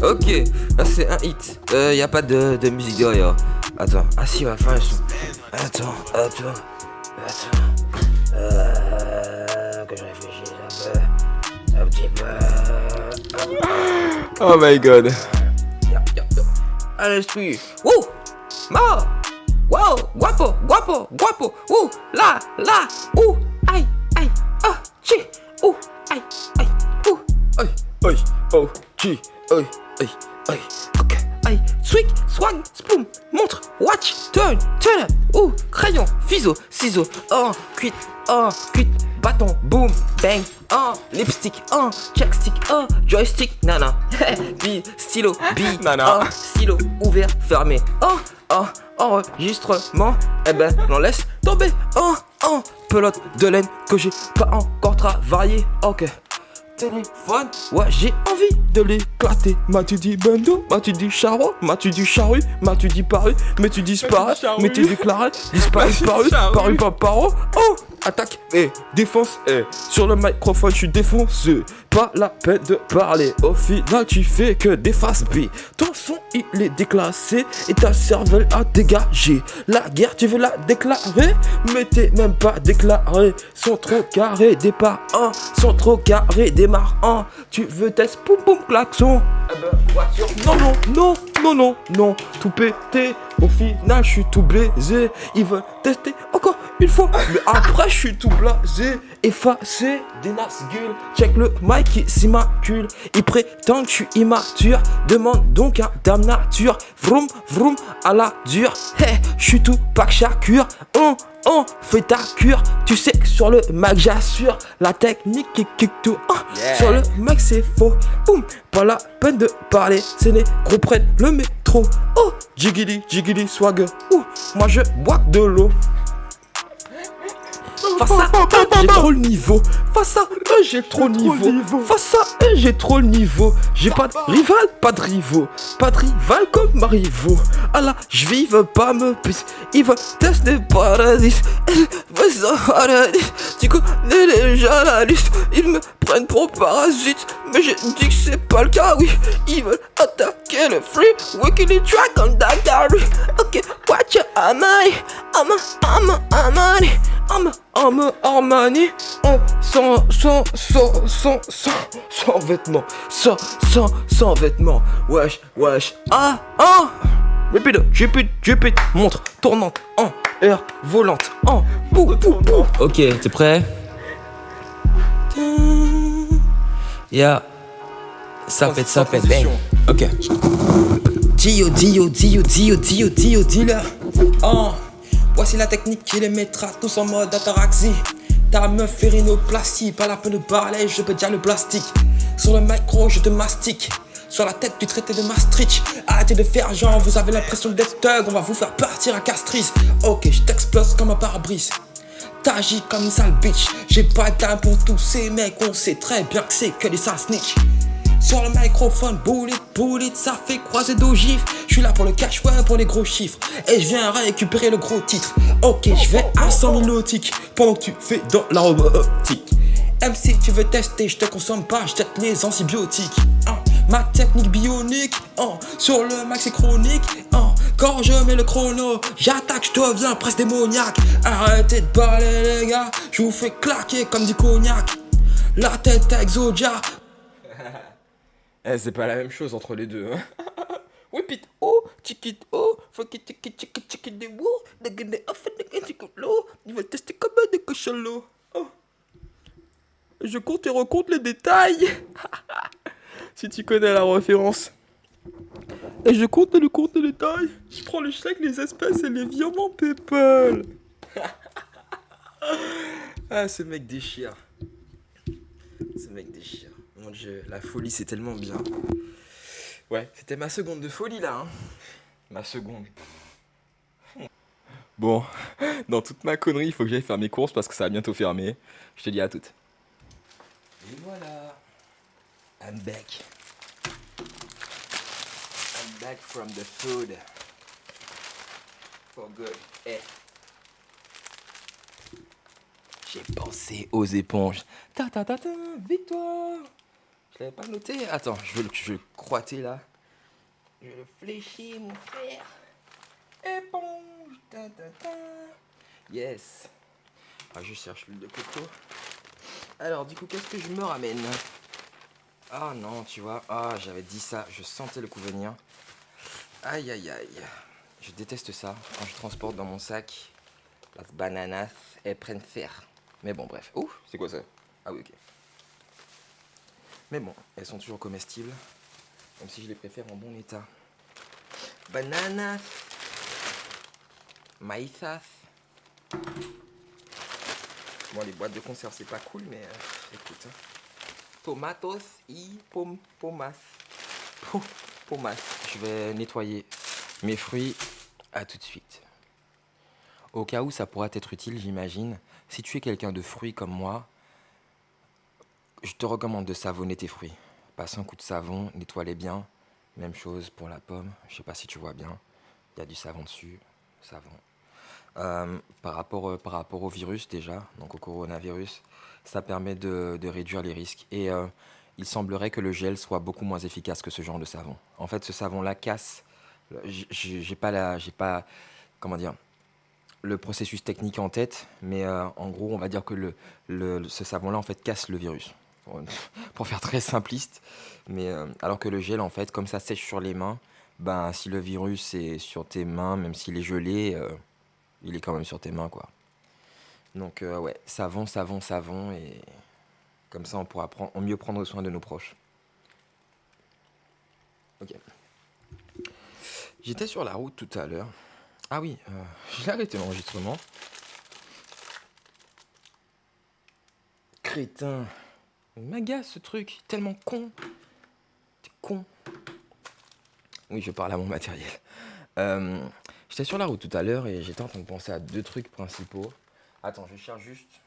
Ok, là c'est un hit. Y a pas de musique derrière. Attends, ah si, on va faire un son. Attends. Que je réfléchisse un petit peu. Oh my god. Yo. Allez, je suis. Wouh! Ma! Wow! Guapo! Wouh! La! Ouh! Aïe! Ah! Chi! Ouh! Aïe! Ouh! Aïe! Oh! Chi! Aïe! Ok! Aïe! Swing! Swag! Spoon! Montre! Watch! Turn! Ouh! Crayon! Ciseaux! Cuite! Bâton! Boom! Bang! Lipstick! Checkstick! Joystick! Nana! Stylo! Nana. Stylo! Ouvert! Fermé! Enregistrement! Eh ben, on laisse tomber! Pelote de laine que j'ai pas encore travaillé! Ok! Téléphone, ouais, j'ai envie de l'éclater. M'as-tu dit bendo, m'as-tu dit charo, m'as-tu dit charrue, m'as-tu dit paru, mais tu disparais, mais tu déclarais, disparu, paru, pas paro. Oh, attaque et défense, sur le microphone, je suis défoncé. Pas la peine de parler, au final, tu fais que des faces B. Ton son, il est déclassé et ta cervelle a dégagé. La guerre, tu veux la déclarer, mais t'es même pas déclaré. Sont trop carrés, départ 1, sont trop carrés, démarre 1. Tu veux test, poum, klaxon. Eh ben, voiture, non, tout pété. Au final, je suis tout blaisé. Ils veulent tester encore une fois, mais après, je suis tout blasé. Effacé, des nasgules. Check le mic qui s'immacule. Il prétend que je suis immature. Demande donc à Dame Nature. Vroom, à la dure. Hey, je suis tout pas que Shakur. Fais ta cure. Tu sais que sur le mic, j'assure. La technique qui kick tout. Sur le mic, c'est faux. Boum, pas la peine de parler. Ces négros prennent le métro. Oh, jiggly, swag. Moi je bois de l'eau. Face à eux, j'ai trop le niveau. Face à eux, j'ai trop le niveau. Face à eux, j'ai trop le niveau. J'ai pas de rival, pas de rivaux. Pas de rival comme Marivaux. Ah là, je vis, ils veulent pas me pisse. Ils veulent tester paradis. Tu connais déjà la liste. Ils me prennent pour parasite. Mais j'ai dit que c'est pas le cas, oui. Ils veulent attaquer le free. Wickedy track on that rue. Ok, watch your Armani. Armani, sans vêtements, sans vêtements, wesh, Repeat, montre tournante, en air volante, pou. Ok, t'es prêt? Yeah, ça pète, bang. Ok. Dio, dealer. Voici la technique qui les mettra tous en mode ataraxie. Ta meuf fait rhinoplastie, pas la peine de parler, je peux dire le plastique. Sur le micro, je te mastique. Sur la tête, tu traitais de Maastricht. Arrêtez de faire genre, vous avez l'impression d'être thug. On va vous faire partir à Castries. Ok, je t'explose comme un pare-brise. T'agis comme une sale bitch. J'ai pas de temps pour tous ces mecs. On sait très bien que c'est que des sales snitch. Sur le microphone, bullet, ça fait croiser d'ogives. Je suis là pour le cash, ouais, pour les gros chiffres. Et je viens récupérer le gros titre. Ok, je vais à 100 000 nautiques pendant que tu fais dans la robotique. Même si tu veux tester, je te consomme pas, je jette les antibiotiques. Ma technique bionique, sur le max c'est chronique. Quand je mets le chrono, j'attaque, je deviens presque démoniaque. Arrêtez de parler les gars, je vous fais claquer comme du cognac. La tête exodia. C'est pas la même chose entre les deux. Whip it, check it, fuck it, check it, des woo, des off, des low. Ils veulent tester comme des cocholos. Je compte et recompte les détails. Si tu connais la référence. Et je compte les détails. Je prends le chèque, les espèces et les virements PayPal. Ah, ce mec déchire. Mon dieu, la folie c'est tellement bien. Ouais, c'était ma seconde de folie là. Ma seconde. Bon, dans toute ma connerie, il faut que j'aille faire mes courses parce que ça va bientôt fermer. Je te dis à toutes. Et voilà. I'm back from the food. For good. J'ai pensé aux éponges. Ta, victoire. Je l'avais pas noté. Attends, je vais le croiter là. Je vais le fléchir, mon frère. Éponge. Ta, ta, ta. Yes. Ah, je cherche l'huile de coco. Alors, du coup, qu'est-ce que je me ramène? Ah non, tu vois. Ah, j'avais dit ça. Je sentais le coup venir. Aïe, aïe, aïe. Je déteste ça quand je transporte dans mon sac. Las bananas, elles prennent fer. Mais bon, bref. Ouh, c'est quoi ça? Ah oui, ok. Mais bon, elles sont toujours comestibles. Même si je les préfère en bon état. Bananas. Maïsas. Bon, les boîtes de conserve, c'est pas cool, mais écoute. Tomatos y pomas. Pomas. Je vais nettoyer mes fruits. À tout de suite. Au cas où ça pourra être utile, j'imagine, si tu es quelqu'un de fruits comme moi, je te recommande de savonner tes fruits. Passe un coup de savon, nettoie-les bien. Même chose pour la pomme. Je sais pas si tu vois bien. Il y a du savon dessus. Savon. Par rapport au virus déjà, donc au coronavirus, ça permet de réduire les risques. Et il semblerait que le gel soit beaucoup moins efficace que ce genre de savon. En fait, ce savon-là casse. J'ai pas, comment dire, le processus technique en tête, mais en gros, on va dire que ce savon-là en fait casse le virus. Pour faire très simpliste, mais alors que le gel en fait, comme ça sèche sur les mains, ben si le virus est sur tes mains, même s'il est gelé, il est quand même sur tes mains, quoi. Donc, ouais, savon, savon, savon, et comme ça, on pourra mieux prendre soin de nos proches. Ok. J'étais sur la route tout à l'heure. Ah oui, j'ai arrêté l'enregistrement. Crétin. Il m'agace ce truc, tellement con. T'es con. Oui, je parle à mon matériel. J'étais sur la route tout à l'heure et j'étais en train de penser à deux trucs principaux. Attends, je cherche juste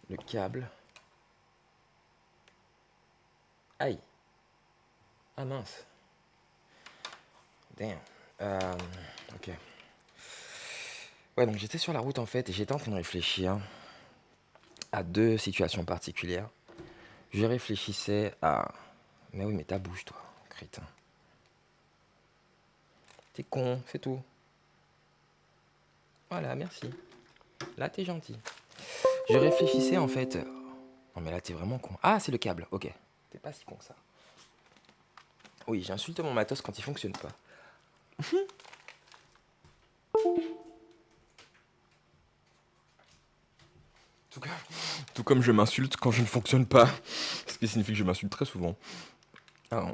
le câble. Aïe. Ah mince. Damn. Ok. Ouais, donc j'étais sur la route en fait et j'étais en train de réfléchir à deux situations particulières. Je réfléchissais à... Mais oui, mais ta bouche, toi, crétin. T'es con, c'est tout. Voilà, merci. Là, t'es gentil. Je réfléchissais en fait... Non mais là, t'es vraiment con. Ah, c'est le câble, ok. T'es pas si con que ça. Oui, j'insulte mon matos quand il fonctionne pas. Tout comme je m'insulte quand je ne fonctionne pas. Ce qui signifie que je m'insulte très souvent. Ah non.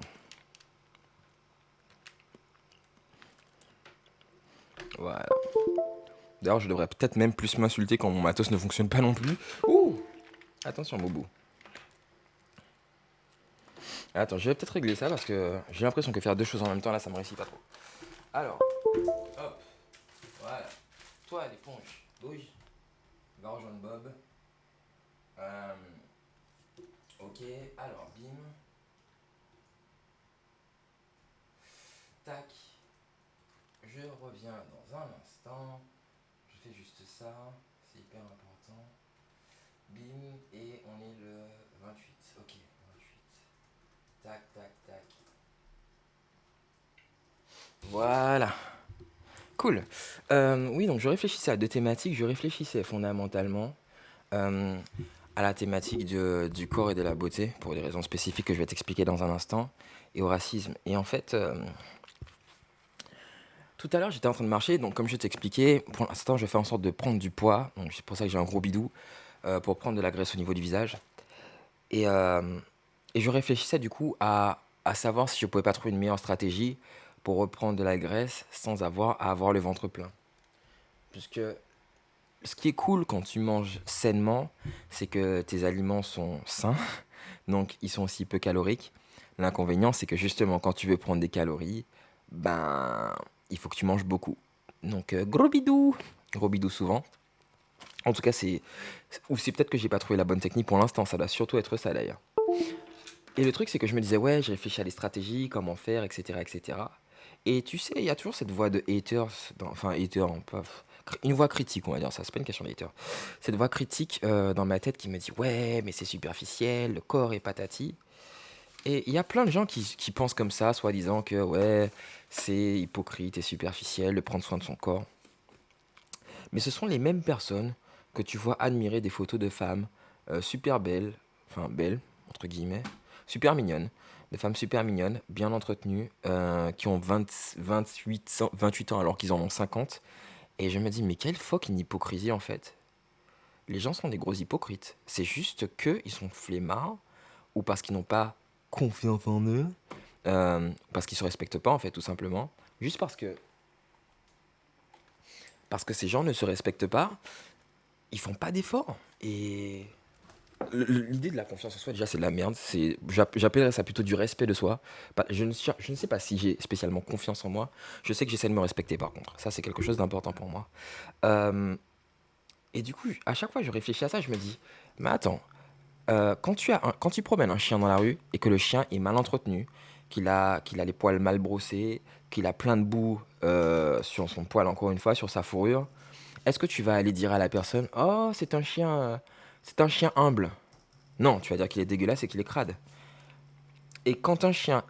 Voilà. D'ailleurs, je devrais peut-être même plus m'insulter quand mon matos ne fonctionne pas non plus. Ouh! Attention, Bobo. Attends, je vais peut-être régler ça parce que j'ai l'impression que faire deux choses en même temps, là, ça me réussit pas trop. Alors, hop. Voilà. Toi, l'éponge, bouge. Va rejoindre Bob. Ok, alors, bim. Tac. Je reviens dans un instant. Je fais juste ça. C'est hyper important. Bim. Et on est le 28. Ok, 28. Tac, tac, tac. Voilà. Cool. Oui, donc je réfléchissais à deux thématiques. Je réfléchissais fondamentalement à la thématique du corps et de la beauté, pour des raisons spécifiques que je vais t'expliquer dans un instant, et au racisme. Et en fait, tout à l'heure, j'étais en train de marcher, donc comme je t'expliquais, pour l'instant, je fais en sorte de prendre du poids, donc c'est pour ça que j'ai un gros bidou, pour prendre de la graisse au niveau du visage. Et, euh, et je réfléchissais du coup à savoir si je pouvais pas trouver une meilleure stratégie pour reprendre de la graisse sans avoir à avoir le ventre plein. Puisque ce qui est cool quand tu manges sainement, c'est que tes aliments sont sains, donc ils sont aussi peu caloriques. L'inconvénient, c'est que justement, quand tu veux prendre des calories, ben, il faut que tu manges beaucoup. Donc, gros bidou souvent. En tout cas, ou c'est peut-être que j'ai pas trouvé la bonne technique pour l'instant, ça doit surtout être ça d'ailleurs. Et le truc, c'est que je me disais, ouais, je réfléchis à des stratégies, comment faire, etc., etc. Et tu sais, il y a toujours cette voix de haters, enfin, haters, pas, une voix critique, on va dire ça, c'est pas une question d'hater. Cette voix critique dans ma tête qui me dit ouais, mais c'est superficiel, le corps est patati. Et il y a plein de gens qui pensent comme ça, soi-disant que ouais, c'est hypocrite et superficiel de prendre soin de son corps. Mais ce sont les mêmes personnes que tu vois admirer des photos de femmes super belles, enfin belles, entre guillemets, super mignonnes, des femmes super mignonnes, bien entretenues, qui ont 28 ans alors qu'ils en ont 50. Et je me dis, mais quelle fucking hypocrisie en fait. Les gens sont des gros hypocrites. C'est juste qu'ils sont flemmards, ou parce qu'ils n'ont pas confiance en eux, parce qu'ils se respectent pas en fait, tout simplement. Juste parce que ces gens ne se respectent pas, ils font pas d'efforts. Et l'idée de la confiance en soi, déjà, c'est de la merde. J'appellerais ça plutôt du respect de soi. Je ne sais pas si j'ai spécialement confiance en moi. Je sais que j'essaie de me respecter, par contre. Ça, c'est quelque chose d'important pour moi. Euh, et du coup, à chaque fois, je réfléchis à ça, je me dis, mais attends, quand tu promènes un chien dans la rue et que le chien est mal entretenu, qu'il a les poils mal brossés, qu'il a plein de boue sur son poil, encore une fois, sur sa fourrure, est-ce que tu vas aller dire à la personne, oh, c'est un chien humble? Non, tu vas dire qu'il est dégueulasse et qu'il est crade. Et quand un chien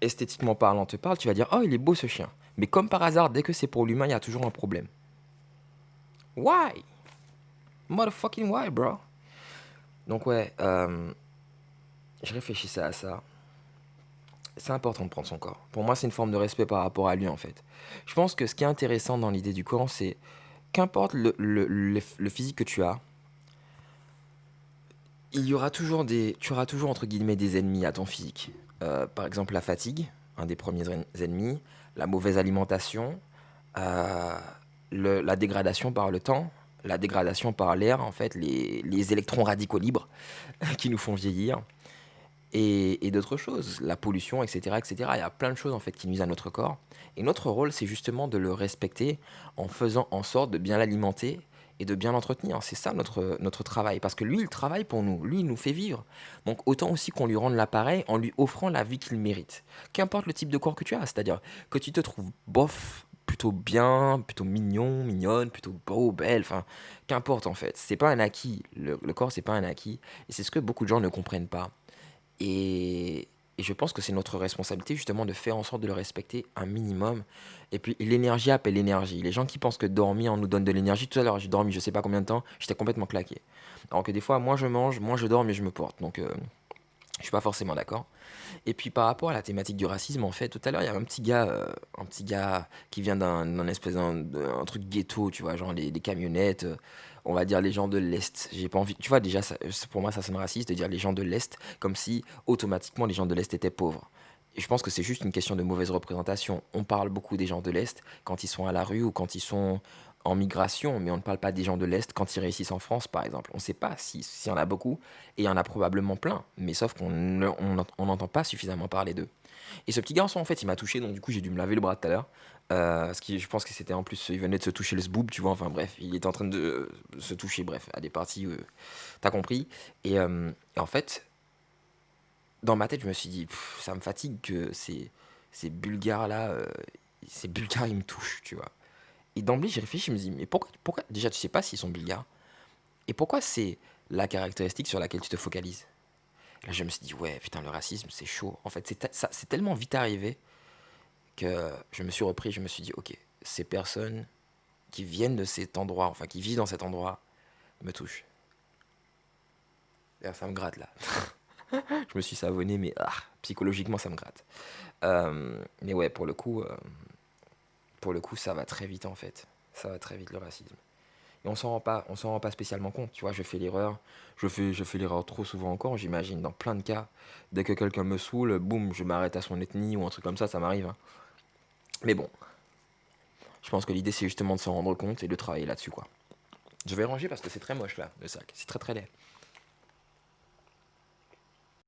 esthétiquement parlant te parle, tu vas dire, oh, il est beau ce chien. Mais comme par hasard, dès que c'est pour l'humain, il y a toujours un problème. Why? Motherfucking why, bro? Donc ouais, je réfléchissais à ça. C'est important de prendre son corps. Pour moi, c'est une forme de respect par rapport à lui, en fait. Je pense que ce qui est intéressant dans l'idée du corps, c'est qu'importe le physique que tu as, tu auras toujours entre guillemets des ennemis à ton physique. Par exemple, la fatigue, un des premiers ennemis, la mauvaise alimentation, euh, la dégradation par le temps, la dégradation par l'air, en fait, les électrons radicaux libres qui nous font vieillir, et d'autres choses, la pollution, etc., etc. Il y a plein de choses en fait qui nuisent à notre corps. Et notre rôle, c'est justement de le respecter en faisant en sorte de bien l'alimenter et de bien l'entretenir. C'est ça notre travail. Parce que lui, il travaille pour nous. Lui, il nous fait vivre. Donc autant aussi qu'on lui rende l'appareil en lui offrant la vie qu'il mérite. Qu'importe le type de corps que tu as. C'est-à-dire que tu te trouves bof, plutôt bien, plutôt mignon, mignonne, plutôt beau, belle. Enfin, qu'importe en fait. C'est pas un acquis. Le corps, c'est pas un acquis. Et c'est ce que beaucoup de gens ne comprennent pas. Et je pense que c'est notre responsabilité justement de faire en sorte de le respecter un minimum. Et puis l'énergie appelle l'énergie. Les gens qui pensent que dormir nous donne de l'énergie, tout à l'heure j'ai dormi je sais pas combien de temps, j'étais complètement claqué. Alors que des fois, moins je mange, moins je dors, mais je me porte. Donc je suis pas forcément d'accord. Et puis par rapport à la thématique du racisme, en fait, tout à l'heure, il y a un petit gars qui vient d'un espèce d'un truc ghetto, tu vois, genre les camionnettes, on va dire les gens de l'Est. J'ai pas envie, tu vois, déjà, pour moi, ça sonne raciste de dire les gens de l'Est, comme si automatiquement les gens de l'Est étaient pauvres. Et je pense que c'est juste une question de mauvaise représentation. On parle beaucoup des gens de l'Est quand ils sont à la rue ou quand ils sont en migration, mais on ne parle pas des gens de l'Est quand ils réussissent en France, par exemple. On ne sait pas s'il y en a beaucoup, et il y en a probablement plein, mais sauf on n'entend pas suffisamment parler d'eux. Et ce petit garçon, en fait, il m'a touché, donc du coup, j'ai dû me laver le bras tout à l'heure. Je pense que c'était en plus, il venait de se toucher le zboob, tu vois, enfin bref, il était en train de se toucher, bref, à des parties, t'as compris. Et en fait, dans ma tête, je me suis dit, ça me fatigue que ces Bulgares-là, ces Bulgares, ils me touchent, tu vois. Et d'emblée, j'ai réfléchi, je me dis, mais pourquoi déjà, tu sais pas s'ils sont bulgares, et pourquoi c'est la caractéristique sur laquelle tu te focalises? Là, je me suis dit, ouais, putain, le racisme, c'est chaud. En fait, c'est tellement vite arrivé que je me suis repris, je me suis dit, ok, ces personnes qui viennent de cet endroit, enfin, qui vivent dans cet endroit, me touchent. D'ailleurs, ça me gratte, là. Je me suis savonné, mais psychologiquement, ça me gratte. Mais ouais, pour le coup, ça va très vite, en fait. Ça va très vite, le racisme. Et on s'en rend pas spécialement compte, tu vois, je fais l'erreur, je fais l'erreur trop souvent encore, j'imagine, dans plein de cas. Dès que quelqu'un me saoule, boum, je m'arrête à son ethnie ou un truc comme ça m'arrive, hein. Mais bon, je pense que l'idée c'est justement de s'en rendre compte et de travailler là-dessus, quoi. Je vais ranger parce que c'est très moche là, le sac, c'est très très laid.